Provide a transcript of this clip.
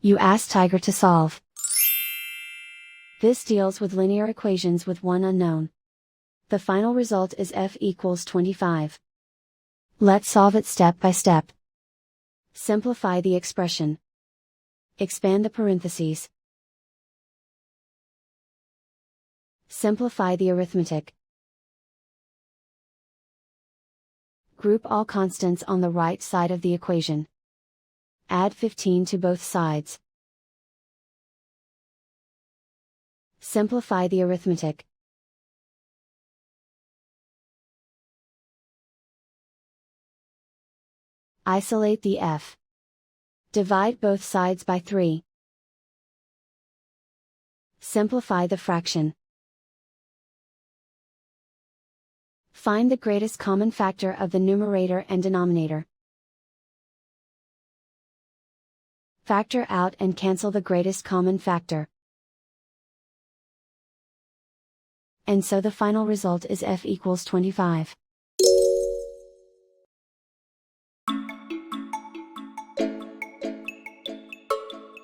You ask Tiger to solve. This deals with linear equations with one unknown. The final result is f equals 25. Let's solve it step by step. Simplify the expression. Expand the parentheses. Simplify the arithmetic. Group all constants on the right side of the equation. Add 15 to both sides. Simplify the arithmetic. Isolate the f. Divide both sides by 3. Simplify the fraction. Find the greatest common factor of the numerator and denominator. Factor out and cancel the greatest common factor. And so the final result is f equals 25.